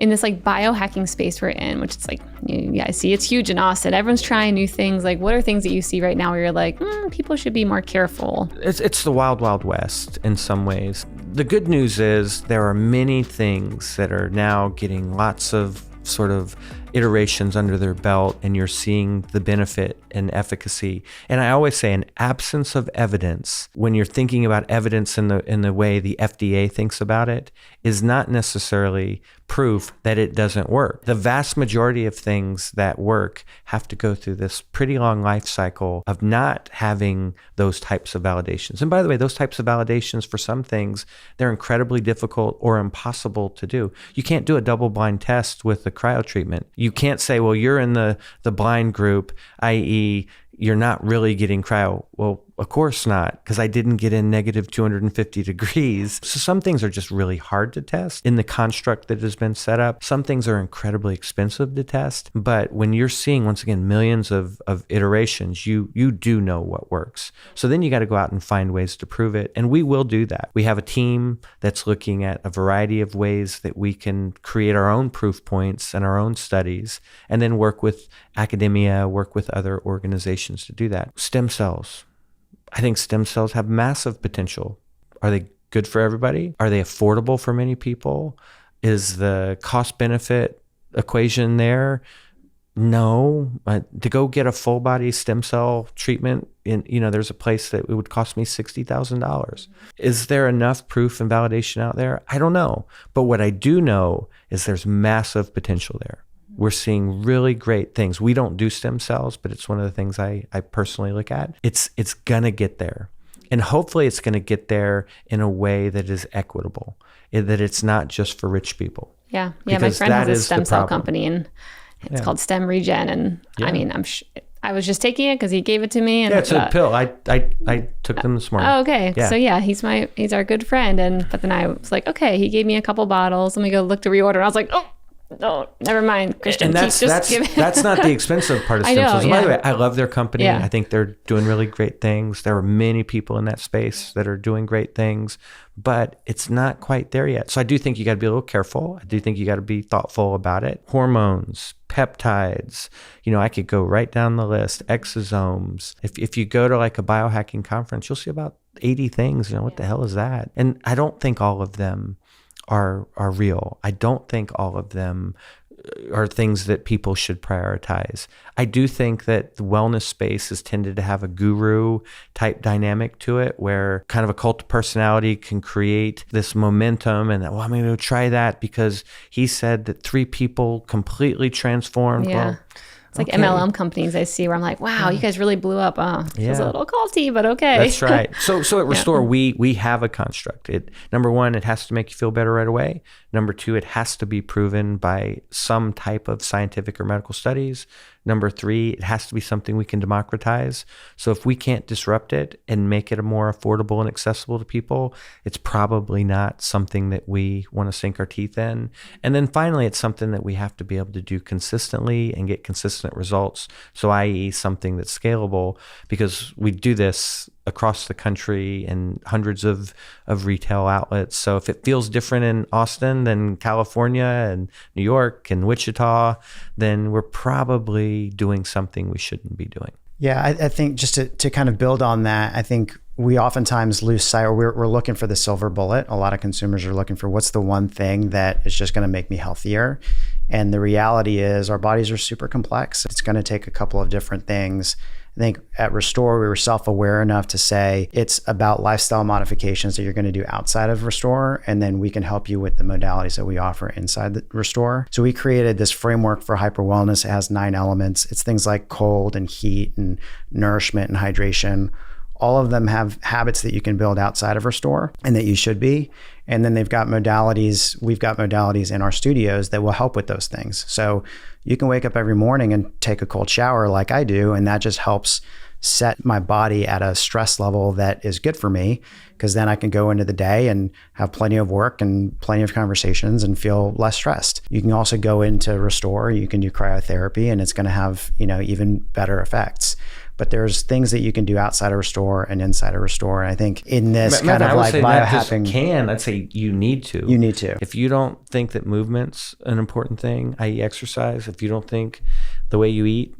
in this like biohacking space we're in, which is like, you guys see, it's huge in Austin. Everyone's trying new things. Like, what are things that you see right now where you're like, people should be more careful? It's the wild, wild west in some ways. The good news is there are many things that are now getting lots of sort of iterations under their belt, and you're seeing the benefit and efficacy. And I always say, an absence of evidence, when you're thinking about evidence in the way the FDA thinks about it, is not necessarily proof that it doesn't work. The vast majority of things that work have to go through this pretty long life cycle of not having those types of validations. And by the way, those types of validations, for some things, they're incredibly difficult or impossible to do. You can't do a double-blind test with the cryo treatment. You can't say, well, you're in the blind group, i.e., you're not really getting cryo. Well, of course not, because I didn't get in negative 250 degrees. So some things are just really hard to test in the construct that has been set up. Some things are incredibly expensive to test. But when you're seeing, once again, millions of iterations, you do know what works. So then you got to go out and find ways to prove it. And we will do that. We have a team that's looking at a variety of ways that we can create our own proof points and our own studies, and then work with academia, work with other organizations to do that. Stem cells. I think stem cells have massive potential. Are they good for everybody? Are they affordable for many people? Is the cost benefit equation there? No. To go get a full body stem cell treatment, there's a place that it would cost me $60,000. Is there enough proof and validation out there? I don't know. But what I do know is there's massive potential there. We're seeing really great things. We don't do stem cells, but it's one of the things I personally look at. It's going to get there. And hopefully it's going to get there in a way that is equitable, that it's not just for rich people. Yeah. My friend has a stem cell company, and it's called Stem Regen. And I mean, I was just taking it because he gave it to me. And it's a pill. I took them this morning. Oh, okay. Yeah. So he's our good friend. But then I was like, okay, he gave me a couple bottles. Let me go look to reorder. And I was like, oh, no, never mind, Christian. And that's not the expensive part of stem cells. By the way, I love their company. I think they're doing really great things. There are many people in that space that are doing great things, but it's not quite there yet. So I do think you got to be a little careful. I do think you got to be thoughtful about it. Hormones, peptides, I could go right down the list. Exosomes. If you go to like a biohacking conference, you'll see about 80 things. What the hell is that? And I don't think all of them are real. I don't think all of them are things that people should prioritize. I do think that the wellness space has tended to have a guru type dynamic to it, where kind of a cult of personality can create this momentum, and I'm going to go try that because he said that 3 people completely transformed. Yeah. Well, it's like MLM companies I see where I'm like, wow, you guys really blew up. It's a little culty, but okay. That's right. So at Restore, we have a construct. Number one, it has to make you feel better right away. Number two, it has to be proven by some type of scientific or medical studies. Number three, it has to be something we can democratize. So if we can't disrupt it and make it a more affordable and accessible to people, it's probably not something that we want to sink our teeth in. And then finally, it's something that we have to be able to do consistently and get consistent results. So i.e. something that's scalable, because we do this across the country in hundreds of retail outlets. So if it feels different in Austin than California and New York and Wichita, then we're probably doing something we shouldn't be doing. Yeah, I think just to kind of build on that, I think we oftentimes lose sight, or we're looking for the silver bullet. A lot of consumers are looking for what's the one thing that is just going to make me healthier. And the reality is our bodies are super complex. It's going to take a couple of different things. I think at Restore, we were self-aware enough to say it's about lifestyle modifications that you're going to do outside of Restore, and then we can help you with the modalities that we offer inside the Restore. So we created this framework for hyper wellness. It has 9 elements. It's things like cold and heat and nourishment and hydration. All of them have habits that you can build outside of Restore and that you should be. And then they've got modalities. We've got modalities in our studios that will help with those things. So you can wake up every morning and take a cold shower like I do, and that just helps set my body at a stress level that is good for me, because then I can go into the day and have plenty of work and plenty of conversations and feel less stressed. You can also go into Restore, you can do cryotherapy, and it's going to have, even better effects. but there's things that you can do outside of a store and inside of a store. And I think in this kind of like biohacking, I'd say you need to. You need to. If you don't think that movement's an important thing, i.e. exercise, if you don't think the way you eat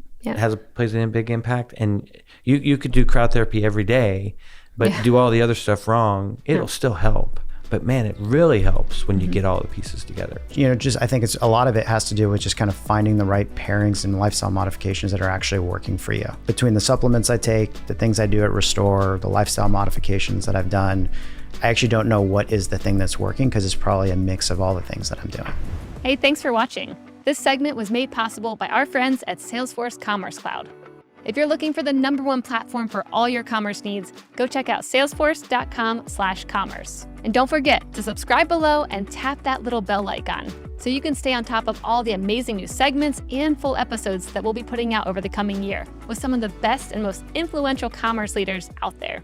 plays a big impact, and you could do crowd therapy every day, but do all the other stuff wrong, it'll still help. But man, it really helps when you get all the pieces together. I think it's a lot of it has to do with just kind of finding the right pairings and lifestyle modifications that are actually working for you. Between the supplements I take, the things I do at Restore, the lifestyle modifications that I've done, I actually don't know what is the thing that's working because it's probably a mix of all the things that I'm doing. Hey, thanks for watching. This segment was made possible by our friends at Salesforce Commerce Cloud. If you're looking for the #1 platform for all your commerce needs, go check out salesforce.com/commerce. And don't forget to subscribe below and tap that little bell icon so you can stay on top of all the amazing new segments and full episodes that we'll be putting out over the coming year with some of the best and most influential commerce leaders out there.